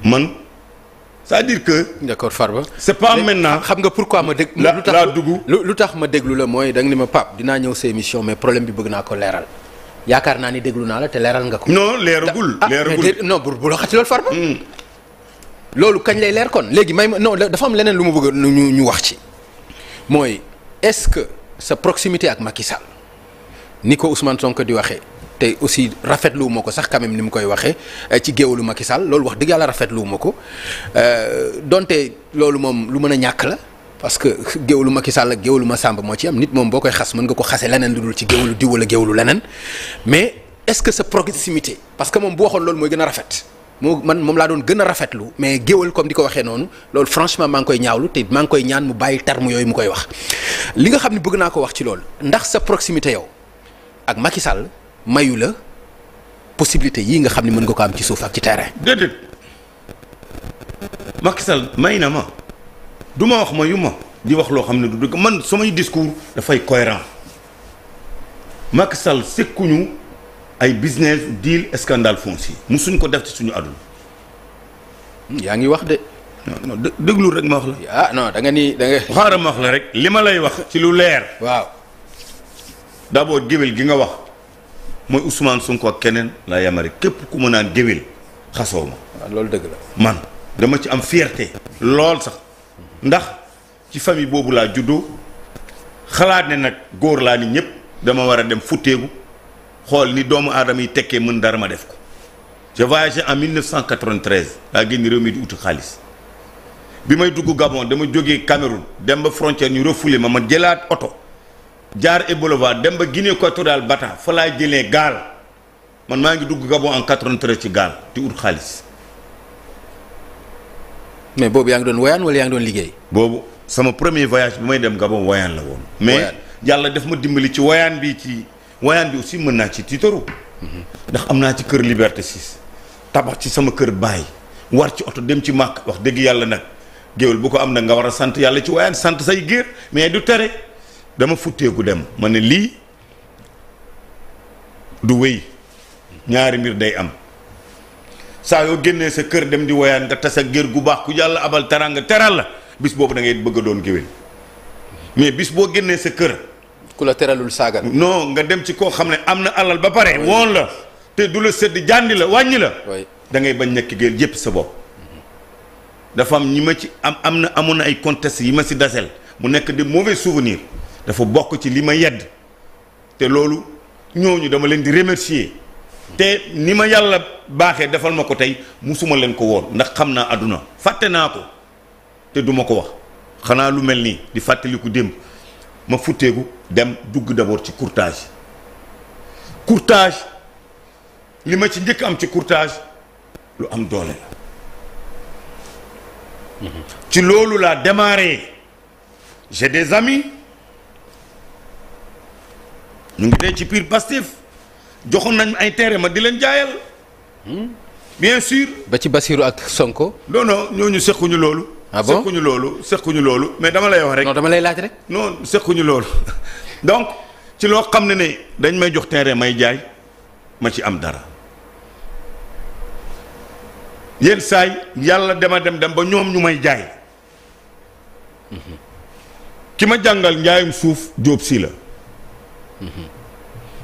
man c'est-à-dire que. d'accord Farba. c'est pas maintenant. xam nga pourquoi ma dégg. lu tax ma déglu la mooy da nga ni ma Pape dinaa ñëw sa émission mais problème bi bëgg naa ko leeral yaakaar naa ni déglu naa la te leeral nga ko. non leeragul. non bu la xati loolu Farba. loolu kañ lay leer kon léegi may ma non dafa am leneen lu ma bëgg ñu wax ci mooy est-ce que sa proximité ak Macky Sall ni ko Ousmane Sonko di waxee te aussi rafetlu ma ko sax quand même ni mu koy waxee ci géewalu Macky Sall loolu wax dëgg yàlla rafetlu ma ko donte loolu moom lu mën a ñàkk la parce que géewalu Macky Sall ak géewalu Massamba moo ci am nit moom boo koy xas mën nga ko xase leneen lu dul ci géewalu diw wala géewalu leneen mais est-ce que sa proximité parce que moom bu waxoon loolu mooy gën a rafet. moom laa doon gën a rafetlu mais géwal comme di ko waxee noonu loolu franchement maa ngi koy ñaawlu te maa ngi koy ñaan mu bàyyi terme yooyu mu koy wax li nga xam ne bëgg naa ko wax ci loolu ndax sa proximité yow ak Macky Sall mayu la possibilité yii nga xam ne mën nga ko am ci suuf ak ci terrain. déedéet Macky Sall may na ma du ma wax mayu ma di wax loo xam ne du dëgg man samay discours dafay cohérent Macky Sall sekkuñu ay business deal scandale foncier musuñ ko def ci suñu àdduna. yaa ngi wax de. non déglu rek ma wax la. ah non da nga ni da nga. xaaral ma wax la rek li ma lay wax ci lu leer. waaw. d'abord géwél gi nga wax mooy Ousmane Sonko ak keneen laa yamari képp ku ma naan géwél xasoo ma. waaw loolu dëgg la. man dama ci am fierté. lool sax ndax ci famille boobu laa juddoo xalaat ne nag góor laa ni ñëpp dama war a dem futteegu. xool ni doomu aadama yi tekkee mën dara ma def ko j'ai voyagé en 1993 laa génn réew mi di uti xaalis bi may dugg Gabon dama jógee Cameroun dem ba frontière ñu refoulé ma jëlaat oto jaar Ebola dem ba Guinée équatoriale Bata fa laa jëlee gaal man maa ngi dugg Gabon en 93 ci gaal di ut xaalis. mais boobu yaa ngi doon woyaan wala yaa ngi doon liggéey. boobu sama premier voyage bi may dem Gabon woyaan la woon. mais yàlla daf ma dimbali ci woyaan bi ci. woyaan bi aussi mën naa ci tiitaru ndax am naa ci kër Liberté 6 tabax ci sama kër baay war ci oto dem ci màkk wax dëgg yàlla nag géwél bu ko am nag nga war a sant yàlla ci woyaan sant say géer mais du tere dama futteeku dem ma ne lii du wéy ñaari mbir day am saa yoo génnee sa kër dem di woyaan nga tas ak géer gu baax ku yàlla abal teranga teral la bis boobu da ngay bëgg a doon géwél mais bis boo génnee sa kër ku la teralul saagal. non nga dem ci koo xam ne am na alal ba pare. woon la te du la sedd jàndi la wàññi la. da ngay bañ nekk géel yépp sa bopp. dafa am ñi ma ci amoon na ay contestes yi ma si dasel mu nekk de mauvais souvenirs dafa bokk ci li ma yedd te loolu ñooñu dama leen di remercier te ni ma yàlla baaxee defal ma ko tey musuma leen ko woon ndax xam naa àdduna fàtte naa ko te duma ko wax xanaa lu mel nii di fàttaliku démb. ma futteeku dem dugg d'abord ci courtage li ma ci njëkk am ci courtage lu am doole la ci loolu laa démarré j'ai des amis ñu ngi dee ci biir Pastef joxoon nañ ay terrain ma di leen jaayal bien sûr ba ci Bassirou ak Sonko. non ñooñu sequñu loolu. ah bon sequñu loolu mais dama lay wax rek. non dama lay laaj rek. non sequñu loolu donc ci loo xam ne dañ may jox terrain may jaay ma ci am dara yenn saay yàlla dem ba ñoom ñu may jaay ki ma jàngal njaayum suuf Jóob si la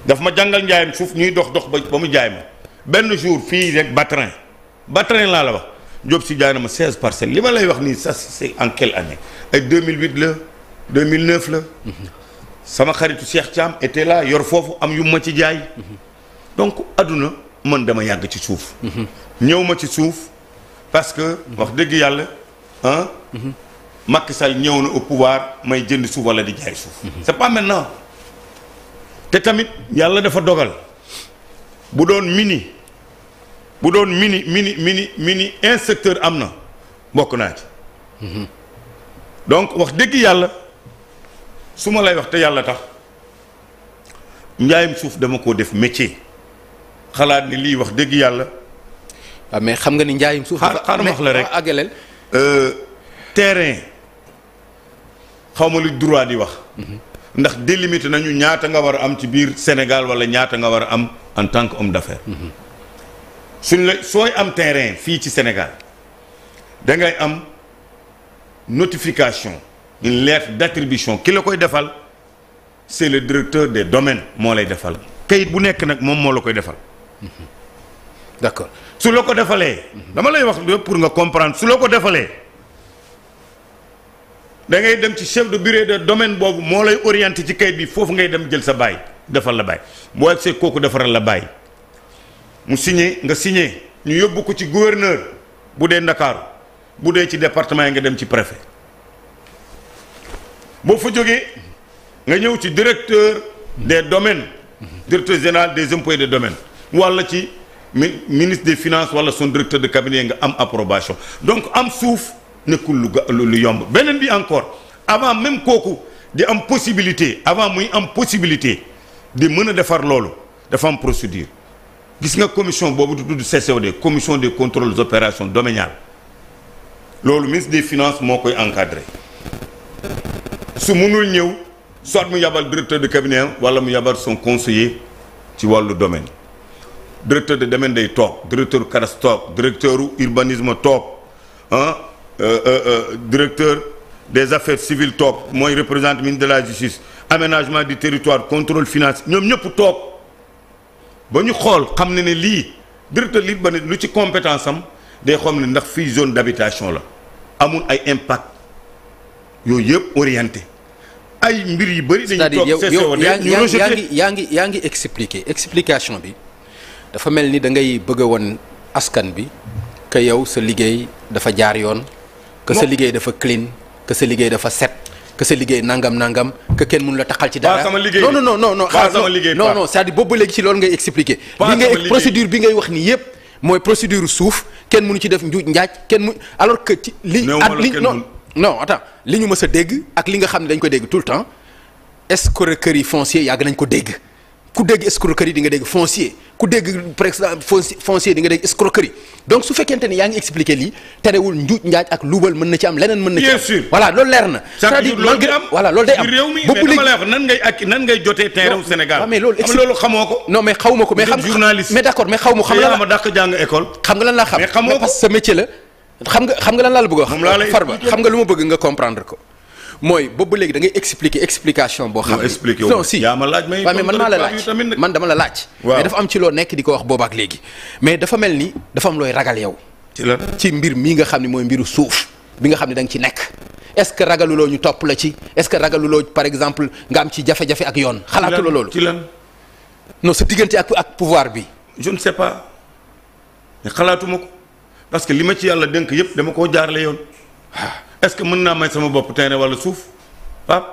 daf ma jàngal njaayum suuf ñuy dox ba mu jaay ma benn jour fii rek Batrin laa la wax. Diop si jaay na ma 16 parcelles li ma lay wax nii ça c'est en quelle année ay 2008 la 2009 la sama xaritu Cheikh Thiam était là yor foofu am yu ma ci jaay donc adduna man dama yàgg ci suuf ñëw ma ci suuf parce que wax dëgg yàlla ah Macky Sall ñëw na au pouvoir may jënd suuf wala di jaay suuf c'est pas maintenant te tamit yàlla dafa dogal bu doon mini inspecteur am na bokk naa ci donc wax dëgg yàlla su ma lay wax te yàlla tax njaayum suuf dama koo def métier xalaat ni lii wax dëgg yàlla. waaw mais xam nga ni njaayum suuf. xaaral ma wax la rek àggaleel terrain xaw ma lu droit di wax. ndax délimité nañu ñaata nga war a am ci biir Sénégal wala ñaata nga war a am en tant que homme d'affaires. sooy am terrain fii ci Sénégal da ngay am notification une lettre d'attribution ki la koy defal c'est le directeur des domaines moo lay defal kayit bu nekk nag moom moo la koy defal. d'accord su la ko defalee. dama lay wax pour nga comprendre su la ko defalee da ngay dem ci chef de bureau de domaine boobu moo lay orienté ci kayit bi foofu ngay dem jël sa baay defal la baay boo egsee kooku defaral la baay mu signé nga signé ñu yóbbu ko ci gouverneur bu dee Ndakaaru bu dee ci département yi nga dem ci préfet boo fa jógee nga ñëw ci directeur des domaines directeur général des impôts et des domaines walla ci ministre des finances walla son directeur de cabinet nga am approbation donc am suuf nekkul lu yomb beneen bi encore avant même kooku di am possibilité avant muy am possibilité di mën a defar loolu dafa am procédure gis nga commission boobu du tudd CCOD commission des contrôles opérations domaniales loolu ministre des finances moo koy encadré su mënul ñëw soit mu yabal directeur de cabinet wala mu yabal son conseiller ci wàllu domaine directeur de domaine day toog directeur cadastre toog directeur urbanisme toog directeur des affaires civiles toog mooy représente ministre de la justice aménagement du territoire contrôle financier ñoom ñëpp toog ba ñu xool xam ne lii directeur de l'urbanisme lu ci compétence am day xam ne ndax fii zone d'habitation la amul ay impact yooyu yëpp orienté ay mbir yu bëri dañuy toog yow yaa ngi explication bi dafa mel ni da ngay bëgg a woon askan bi que yow sa liggéey dafa jaar yoon que sa liggéey dafa clean que sa liggéey dafa set que sa liggéey nangam que kenn mënu la taxal ci dara non c'est-à-dire boobu ba léegi ci loolu ngay expliquer li ngay procédure bi ngay wax ni yëpp mooy procédure suuf kenn mënu ci def njuuj njaaj kenn mu alors que ci li non attends li ñu mës a dégg ak li nga xam ne dañ ko dégg tout le temps escroquerie foncier yàgg nañ ko dégg ku dégg escroquerie di nga dégg foncier ku dégg par exemple foncier di nga dégg escroquerie donc su fekkente ni yaa ngi expliquer lii terewul njuuj njaaj ak luubal mën na ci am leneen mën na ci am. bien sûr voilà loolu leer na. c'est-à-dire loolu am voilà loolu day am. réew mi mais dama lay wax nan ngay jotee terrain wu Sénégal. mais loolu xamoo ko. non mais xaw ma ko mais xam journaliste mais d'accord mais xaw ma xam lan ma dàq jàng école. xam nga lan laa xam mais xamoo ko parce que sa métier la. xam nga lan laa la bëgg a wax. Farba xam nga lu ma bëgg nga comprendre ko. mooy boobu léegi da ngay explication boo xam ne non si yaa ma laaj mais man maa la laaj man dama la laaj mais dafa am ci loo nekk di ko wax boobaak léegi mais dafa mel ni dafa am looy ragal yow ci mbir mii nga xam ne mooy mbiru suuf bi nga xam ne da nga ci nekk est-ce que ragaluloo ñu topp la ci est-ce que ragaluloo par exemple nga am ci jafe-jafe ak yoon xalaatuloo loolu ci lan non sa diggante ak pouvoir bi je ne sais pas mais xalaatuma ko parce que li ma ci yàlla dénk yëpp dama koo jaarale yoon est-ce que mën naa may sama bopp terrain wala suuf Pape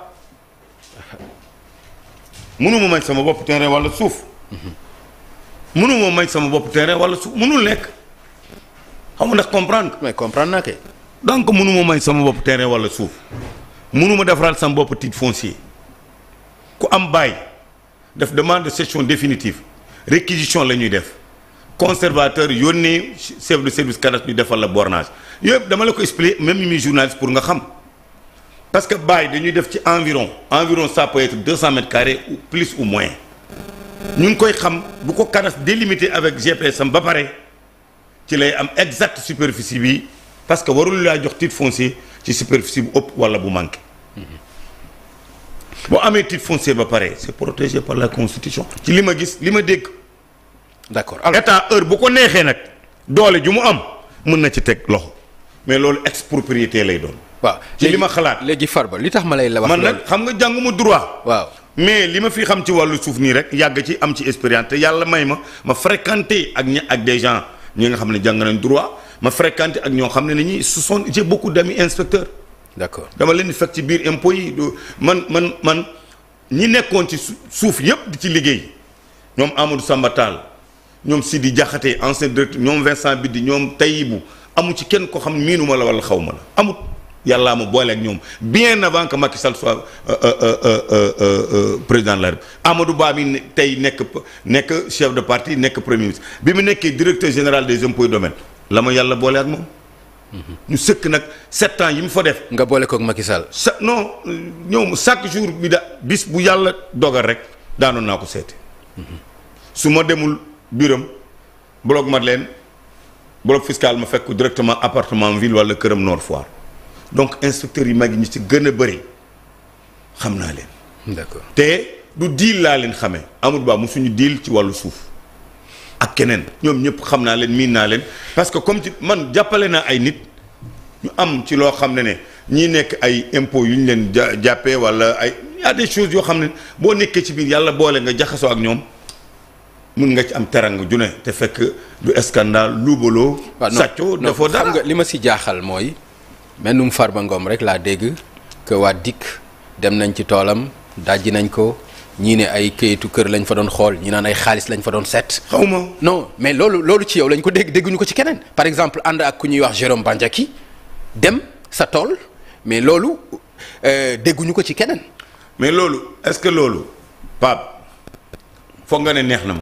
mënuma may sama bopp terrain wala suuf mënuma may sama bopp terrain wala suuf mënul nekk xam nga ndax comprendre. mais comprendre naa kay. donc mënuma may sama bopp terrain wala suuf mënuma defaral sama bopp titre foncier ku am bail def demande de cession définitive réquisition la ñuy def conservateur yónnee chef de service cadastre ñu defal la bornage yooyu dama la ko expliquer même mi journaliste pour nga xam parce que bail dañuy def ci environ ça peut être 200 mètres carrés ou plus ou moins ñu ngi koy xam bu ko cadastre délimité avec GPS am ba pare ci lay am exact superficie bi parce que warul laa jox titre foncier ci superficie bu ëpp wala bu manqué boo amee titre foncier ba pare c'est protégé par la constitution ci li ma gis li ma dégg. d'accord état heure bu ko neexee nag doole ju mu am mën na ci teg loxo mais loolu expropriété lay doon. waaw ci li ma xalaat léegi Farba li tax ma lay la wax. man nag xam nga jànguma droit. waaw mais li ma fi xam ci wàllu suuf nii rek yàgg ci am ci expérience te yàlla may ma fréquenté ak des gens ñi nga xam ne jàng nañ droit ma fréquenté ak ñoo xam ne ñi ce sont j'ai beaucoup d'amis inspecteurs. d'accord dama leen di fekk ci biir impôts yi man ñi nekkoon ci suuf yëpp di ci liggéey ñoom Amadou Samba Tall ñoom Sidi Diakhaté ancien directeur ñoom Vincent Bidi ñoom Taïbou amu ci kenn ko xam miinuma la wala xaw ma la amut yàllaa ma boole ak ñoom bien avant que Macky Sall soit président de la République Amadou Ba mi tey nekk chef de parti nekk premier ministre bi mu nekkee directeur général des impôts et domaines la ma yàlla boole ak moom. ñu sëkk nag 7 ans yi mu fa def. nga boole koog Macky Sall. non ñoom chaque jour bi bis bu yàlla dogal rek daanoon naa ko seete su ma demul biram bloc Madeleine bloc fiscal ma fekk directement appartement ville wala këram Nord Foire donc inspecteurs yi mag yi ñi ci gën a bëri xam naa leen. d'accord te du deal laa leen xamee Amadou Ba mosuñu deal ci wàllu suuf ak keneen ñoom ñëpp xam naa leen miin naa leen parce que comme ci man jàppale naa ay nit ñu am ci loo xam ne ñii nekk ay impôts yu ñu leen jàppee wala ay y a des choses yoo xam ne boo nekkee ci biir yàlla boole nga jaxasoo ak ñoom mun nga ci am teranga ju ne te fekk du scandale luubaloo. sàccoo dafoo dara xam nga li ma si jaaxal mooy mennum Farba Ngom rek laa dégg que waa dikk dem nañ ci toolam dajji nañ ko ñii ne ay këyitu kër lañ fa doon xool ñi naan ay xaalis lañ fa doon seet. xaw ma non mais loolu ci yow lañ ko dégguñu ko ci keneen par exemple ànd ak ku ñuy wax Jérôme Bandiaki dem sa tool mais loolu dégguñu ko ci keneen. mais loolu est-ce que loolu Pape foog nga ne neex na ma